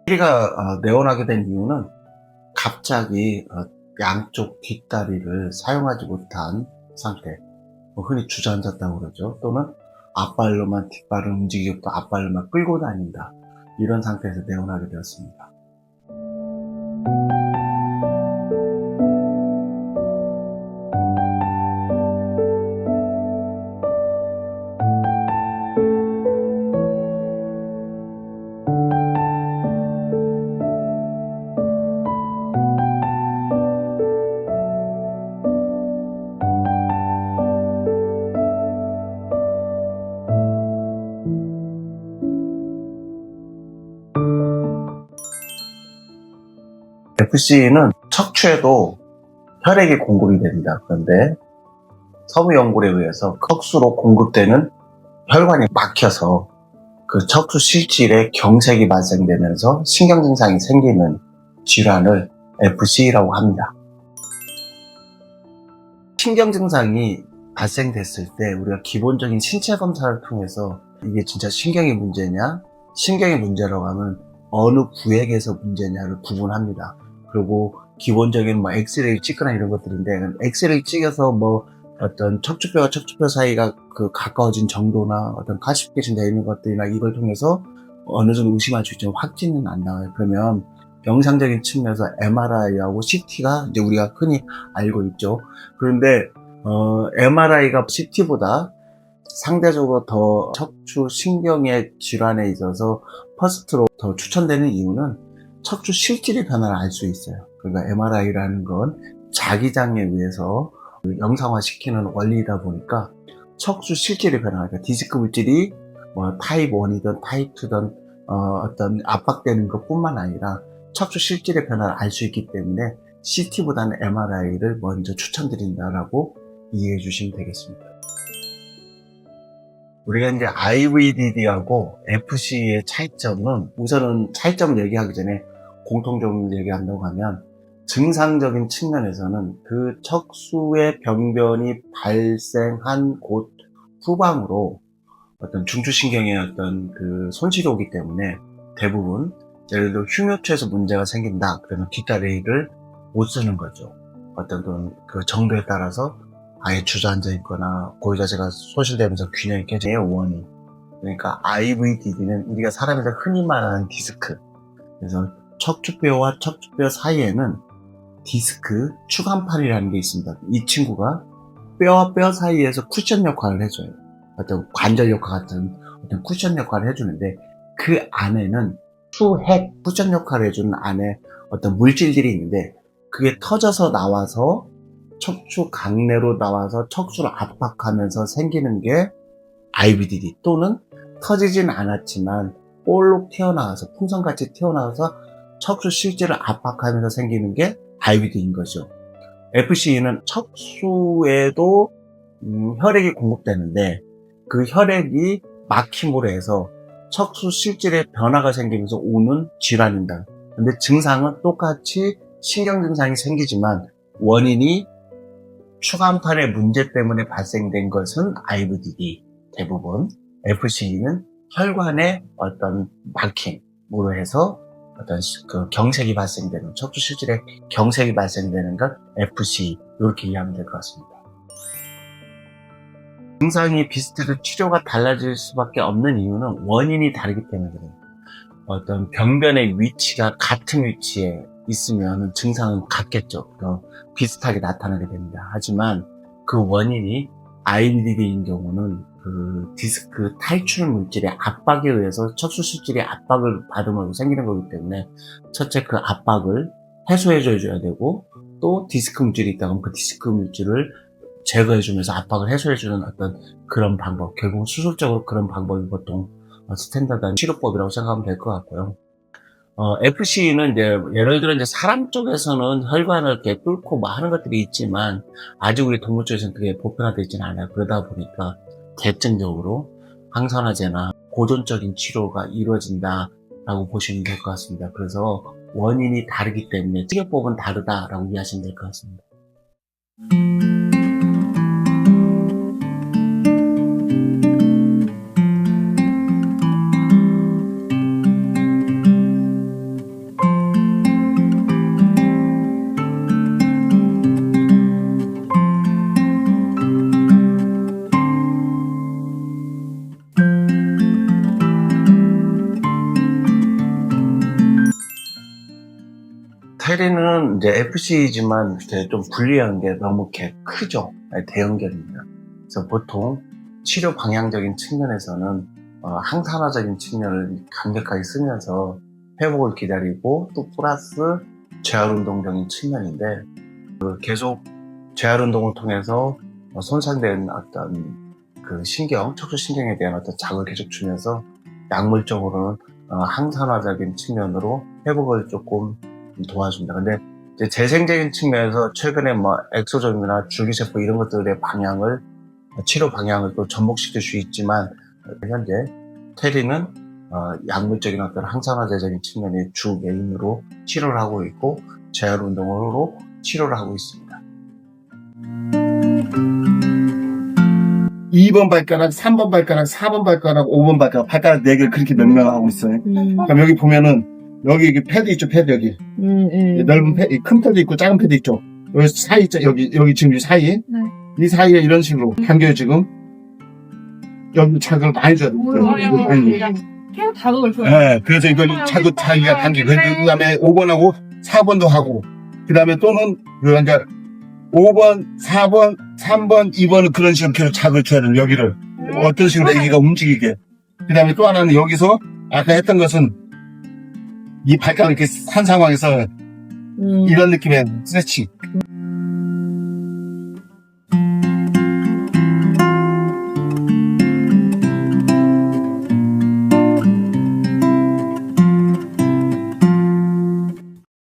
다리가 내원하게 된 이유는 갑자기 양쪽 뒷다리를 사용하지 못한 상태, 흔히 주저앉았다고 그러죠. 또는 앞발로만 뒷발을 움직이고 또 앞발로만 끌고 다닌다, 이런 상태에서 내원하게 되었습니다. FC는 척추에도 혈액이 공급이 됩니다. 그런데 서부 연골에 의해서 척수로 공급되는 혈관이 막혀서 그 척추 실질에 경색이 발생되면서 신경 증상이 생기는 질환을 FC라고 합니다. 신경 증상이 발생됐을 때 우리가 기본적인 신체 검사를 통해서 이게 진짜 신경의 문제냐, 신경의 문제라고 하면 어느 구역에서 문제냐를 구분합니다. 그리고 기본적인 엑스레이 찍거나 이런 것들인데, 엑스레이 찍어서 어떤 척추뼈와 척추뼈 사이가 가까워진 정도나 어떤 칼시피케이션 되어 있는 것들이나 이걸 통해서 어느 정도 의심할 수 있지만 확진은 안 나와요. 그러면 영상적인 측면에서 MRI하고 CT가 이제 우리가 흔히 알고 있죠. 그런데 MRI가 CT보다 상대적으로 더 척추 신경의 질환에 있어서 퍼스트로 더 추천되는 이유는 척추 실질의 변화를 알 수 있어요. 그러니까 MRI라는 건 자기장에 의해서 영상화시키는 원리이다 보니까 척추 실질의 변화, 그러니까 디스크 물질이 타입 1이든 타입 2든 어떤 압박되는 것뿐만 아니라 척추 실질의 변화를 알 수 있기 때문에 CT보다는 MRI를 먼저 추천드린다라고 이해해 주시면 되겠습니다. 우리가 이제 IVDD하고 FC의 차이점은, 우선은 차이점을 얘기하기 전에 공통점을 얘기한다고 하면, 증상적인 측면에서는 그 척수의 병변이 발생한 곳 후방으로 어떤 중추신경의 어떤 손실이 오기 때문에 대부분, 예를 들어 흉요추에서 문제가 생긴다 그러면 뒷다리를 못 쓰는 거죠. 어떤 그 정도에 따라서 아예 주저앉아 있거나 고유 자세가 소실되면서 균형이 깨져요, 원인. 그러니까 IVDD는 우리가 사람에서 흔히 말하는 디스크, 그래서 척추뼈와 척추뼈 사이에는 디스크 추간판이라는 게 있습니다. 이 친구가 뼈와 뼈 사이에서 쿠션 역할을 해줘요. 어떤 관절 역할 같은 어떤 쿠션 역할을 해주는데, 그 안에는 수핵 쿠션 역할을 해주는 안에 어떤 물질들이 있는데, 그게 터져서 나와서 척추 강내로 나와서 척추를 압박하면서 생기는 게 IVDD, 또는 터지진 않았지만 볼록 튀어나와서 풍선같이 튀어나와서 척추 실질을 압박하면서 생기는 게 IVD인 거죠. FC는 척수에도 혈액이 공급되는데, 그 혈액이 막힘으로 해서 척수 실질에 변화가 생기면서 오는 질환입니다. 근데 증상은 똑같이 신경 증상이 생기지만 원인이 추간판의 문제 때문에 발생된 것은 IVDD 대부분, FC는 혈관의 어떤 막힘으로 해서 어떤 경색이 발생되는, 척추 실질에 경색이 발생되는 걸 FC, 이렇게 이해하면 될 것 같습니다. 증상이 비슷해도 치료가 달라질 수밖에 없는 이유는 원인이 다르기 때문에 그래요. 어떤 병변의 위치가 같은 위치에 있으면 증상은 같겠죠. 비슷하게 나타나게 됩니다. 하지만 그 원인이 IVDD인 경우는 그 디스크 탈출 물질의 압박에 의해서 척수 실질의 압박을 받으면서 생기는 거기 때문에, 첫째 그 압박을 해소해 줘야 되고, 또 디스크 물질이 있다면 그 디스크 물질을 제거해 주면서 압박을 해소해 주는 어떤 그런 방법, 결국은 수술적으로 그런 방법이 보통 스탠다드한 치료법이라고 생각하면 될 것 같고요. FC는 이제 예를 들어 사람 쪽에서는 혈관을 이렇게 뚫고 하는 것들이 있지만, 아직 우리 동물 쪽에서는 그게 보편화되어 있지는 않아요. 그러다 보니까 대증적으로 항산화제나 고전적인 치료가 이루어진다라고 보시면 될 것 같습니다. 그래서 원인이 다르기 때문에 치료법은 다르다라고 이해하시면 될 것 같습니다. 테리는 이제 FC이지만 좀 불리한 게 너무 크죠. 대형견입니다. 그래서 보통 치료 방향적인 측면에서는 항산화적인 측면을 강력하게 쓰면서 회복을 기다리고 또 플러스 재활운동적인 측면인데 계속 재활운동을 통해서 손상된 어떤 그 척추신경에 대한 어떤 자극을 계속 주면서 약물적으로는 항산화적인 측면으로 회복을 조금 도와줍니다. 근데 이제 재생적인 측면에서 최근에 엑소점이나 줄기세포 이런 것들의 방향을 치료 방향을 또 접목시킬 수 있지만 현재 테리는 약물적인 어떤 항산화제적인 측면이 주 메인으로 치료를 하고 있고 재활운동으로 치료를 하고 있습니다. 2번 발가락, 3번 발가락, 4번 발가락, 5번 발가락, 발가락 4개를 그렇게 명명하고 있어요. 그럼 여기 보면은, 여기 패드 있죠, 패드 여기. 넓은 패드, 큰 패드 있고 작은 패드 있죠. 여기 사이 있죠, 여기 지금 이 사이. 네. 이 사이에 이런 식으로 당겨요, 지금. 여기 자극을 많이 줘야 돼요. 계속 자극을 줘요. 네, 그래서 이걸 자기가 당기고, 그 다음에 5번하고 4번도 하고, 그 다음에 또는, 그러니까 5번, 4번, 3번, 2번은 그런 식으로 계속 자극을 줘야 돼요, 여기를. 어떤 식으로 애기가 움직이게. 그 다음에 또 하나는 여기서, 아까 했던 것은, 이 발가락을 이렇게 한 상황에서, 이런 느낌의 스트레칭.